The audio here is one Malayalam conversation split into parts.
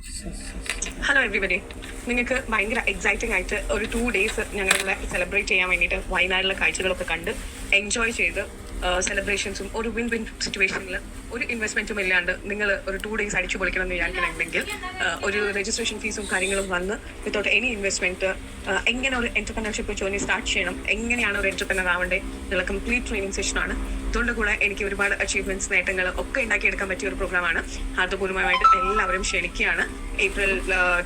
ഹലോ എവ്രിബഡി, നിങ്ങൾക്ക് ഭയങ്കര എക്സൈറ്റിംഗ് ആയിട്ട് ഒരു 2 days ഞങ്ങളിവിടെ സെലിബ്രേറ്റ് ചെയ്യാൻ വേണ്ടിയിട്ട് വയനാട്ടിലെ കാഴ്ചകളൊക്കെ കണ്ട് എൻജോയ് ചെയ്ത് സെലിബ്രേഷൻസും ഒരു വിൻ വിൻ സിറ്റുവേഷനിൽ ഒരു ഇൻവെസ്റ്റ്മെൻറ്റും ഇല്ലാണ്ട് നിങ്ങൾ ഒരു 2 days അടിച്ചു പൊളിക്കണം എന്ന് വിചാരിക്കണമെങ്കിൽ ഒരു രജിസ്ട്രേഷൻ ഫീസും കാര്യങ്ങളും വന്ന് വിത്തൗട്ട് എനി ഇൻവെസ്റ്റ്മെൻറ്റ് എങ്ങനെ ഒരു എൻ്റർപ്രണർഷിപ്പ് ജേർണി സ്റ്റാർട്ട് ചെയ്യണം, എങ്ങനെയാണ് ഒരു എൻ്റർപ്രണർ ആവേണ്ടത് എന്നുള്ള കംപ്ലീറ്റ് ട്രെയിനിങ് സെഷനാണ്. ഇതുകൊണ്ട് കൂടെ എനിക്ക് ഒരുപാട് അച്ചീവ്മെൻറ്റ്സ് നേട്ടങ്ങൾ ഒക്കെ ഉണ്ടാക്കിയെടുക്കാൻ പറ്റിയ ഒരു പ്രോഗ്രാമാണ്. ഹാർദപൂർവ്വമായിട്ട് എല്ലാവരും ക്ഷണിക്കുകയാണ്. April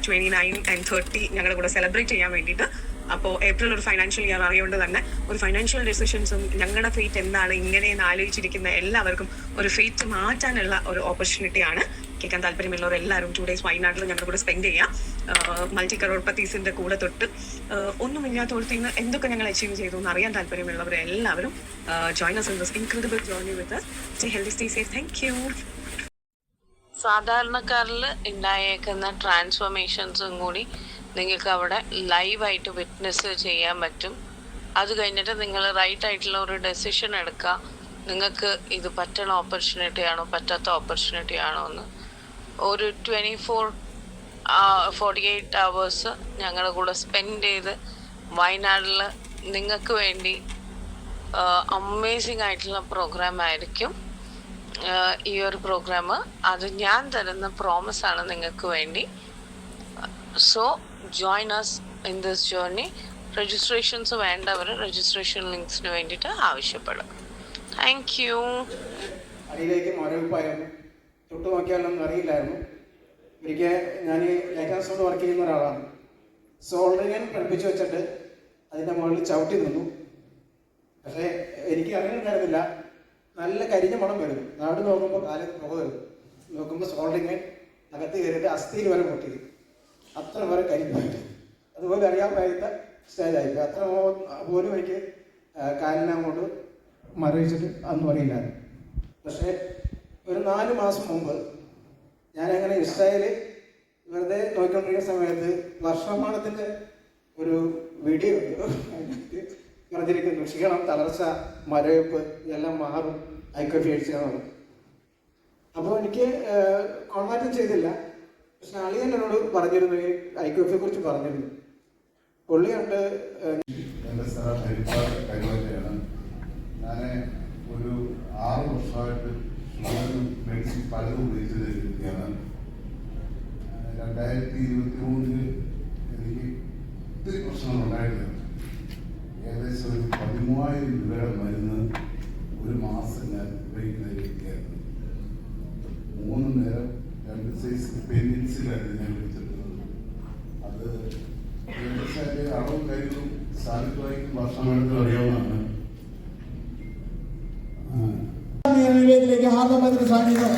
29 and 30 ഞങ്ങളുടെ കൂടെ സെലിബ്രേറ്റ് ചെയ്യാൻ വേണ്ടിയിട്ട്. അപ്പോൾ ഏപ്രിൽ ഒരു ഫൈനാൻഷ്യൽ ഇയർ അറിയുകൊണ്ട് തന്നെ ഒരു ഫൈനാൻഷ്യൽ ഡിസിഷൻസും ഞങ്ങളുടെ ഫേറ്റ് എന്താണ് ഇങ്ങനെയെന്ന് ആലോചിച്ചിരിക്കുന്ന എല്ലാവർക്കും ഒരു ഫേറ്റ് മാറ്റാനുള്ള ഒരു ഓപ്പർച്യൂണിറ്റിയാണ്. കേൾക്കാൻ താല്പര്യമുള്ളവർ എല്ലാവരും 2 days വയനാട്ടിൽ ഞങ്ങളുടെ കൂടെ സ്പെൻഡ് ചെയ്യാം. മൾട്ടി കറോർപത്തീസിൻ്റെ കൂടെ തൊട്ട് ഒന്നുമില്ലാത്തോടത്ത് ഇന്ന് എന്തൊക്കെ ഞങ്ങൾ അച്ചീവ് ചെയ്തു എന്ന് അറിയാൻ താല്പര്യമുള്ളവർ എല്ലാവരും join us in this incredible journey with us. Stay healthy, stay safe. Thank you. സാധാരണക്കാരിൽ ഉണ്ടായേക്കുന്ന ട്രാൻസ്ഫോർമേഷൻസും കൂടി നിങ്ങൾക്ക് അവിടെ ലൈവായിട്ട് വിറ്റ്നസ് ചെയ്യാൻ പറ്റും. അത് കഴിഞ്ഞിട്ട് നിങ്ങൾ റൈറ്റ് ആയിട്ടുള്ള ഒരു ഡെസിഷൻ എടുക്കുക. നിങ്ങൾക്ക് ഇത് പറ്റണ ഓപ്പർച്യൂണിറ്റി ആണോ പറ്റാത്ത ഓപ്പർച്യൂണിറ്റി ആണോ എന്ന് ഒരു 48 hours ഞങ്ങളുടെ കൂടെ സ്പെൻഡ് ചെയ്ത് വയനാട്ടിൽ നിങ്ങൾക്ക് വേണ്ടി അമേസിങ് ആയിട്ടുള്ള പ്രോഗ്രാം ആയിരിക്കും ഈ ഒരു പ്രോഗ്രാം. അത് ഞാൻ തരുന്ന പ്രോമിസാണ് നിങ്ങൾക്ക് വേണ്ടി. So join us in this journey. Registrations വേണ്ടവർ രജിസ്ട്രേഷൻ ലിങ്ക്സിന് വേണ്ടിയിട്ട് ആവശ്യപ്പെടും. Thank you. അടിയിലേക്ക് മരവിപ്പായിരുന്നു, തൊട്ട് നോക്കിയാലൊന്നും അറിയില്ലായിരുന്നു. ഒരിക്കൽ ഞാൻ ലൈറ്റ് ഹൗസ് കൊണ്ട് വർക്ക് ചെയ്യുന്ന ഒരാളാണ്. സോൾഡറിങ് പഠിപ്പിച്ചു വെച്ചിട്ട് അതിൻ്റെ മുകളിൽ ചവിട്ടി നിന്നു. പക്ഷേ എനിക്ക് അറിയുന്നുണ്ടായിരുന്നില്ല, നല്ല കരിഞ്ഞ മണം വരുന്നു. നാട് നോക്കുമ്പോൾ കാലത്ത് പുക വരുന്നു. നോക്കുമ്പോൾ സോൾഡറിങ് അകത്ത് കയറിയിട്ട് അസ്ഥിയിൽ വരെ പൊട്ടി, അത്ര വരെ കരിഞ്ഞു. അതുപോലെ അറിയാൻ പറ്റാത്ത സ്റ്റേജായിപ്പോയി. അത്ര പോലും എനിക്ക് കാലിനെ അങ്ങോട്ട് മരവിച്ചിട്ട് അതൊന്നും അറിയില്ലായിരുന്നു. പക്ഷേ ഒരു 4 മാസം മുമ്പ് ഞാനങ്ങനെ ഇസ്രായേലിൽ വെറുതെ നോക്കിക്കൊണ്ടിരിക്കുന്ന സമയത്ത് വർഷമാനത്തിൻ്റെ ഒരു വീഡിയോ പറഞ്ഞിരിക്കുന്നു, ക്ഷീണം, തളർച്ച, മരവിപ്പ് ഇതെല്ലാം മാറും ഐക്കോഫി അടിച്ചാണ്. അപ്പോൾ എനിക്ക് കോൺടാക്റ്റും ചെയ്തില്ല. പക്ഷെ അളിയൻ എന്നോട് പറഞ്ഞിരുന്നു, ഈ ഐക്കോഫിയെ കുറിച്ച് പറഞ്ഞിരുന്നു. പുള്ളിയുണ്ട്. എൻ്റെ സ്ഥലം ഹരിപ്പാട് കരുവറ്റയാണ്. ഞാൻ ഒരു 6 വർഷമായിട്ട് മെഡിസിൻ പലതും ഉപയോഗിച്ച് തരുകയാണ്. 2023 എനിക്ക് ഒത്തിരി പ്രശ്നങ്ങളുണ്ടായിരുന്നു. ഏകദേശം ഒരു 13,000 രൂപയുടെ മരുന്ന് ഒരു മാസം ഞാൻ ഉപയോഗിക്കുന്ന വ്യക്തിയായിരുന്നു. 3 നേരം 2 സൈസ് പെൻസിലായിരുന്നു ഞാൻ വിളിച്ചിട്ടുള്ളത്. അത് ഏകദേശം അളവും കാര്യങ്ങളും സാധിക്കുമായിരിക്കും വർഷമായിട്ട് അറിയാവുന്നതാണ്. ഹാർദവത്തിന് സ്വാഗതം.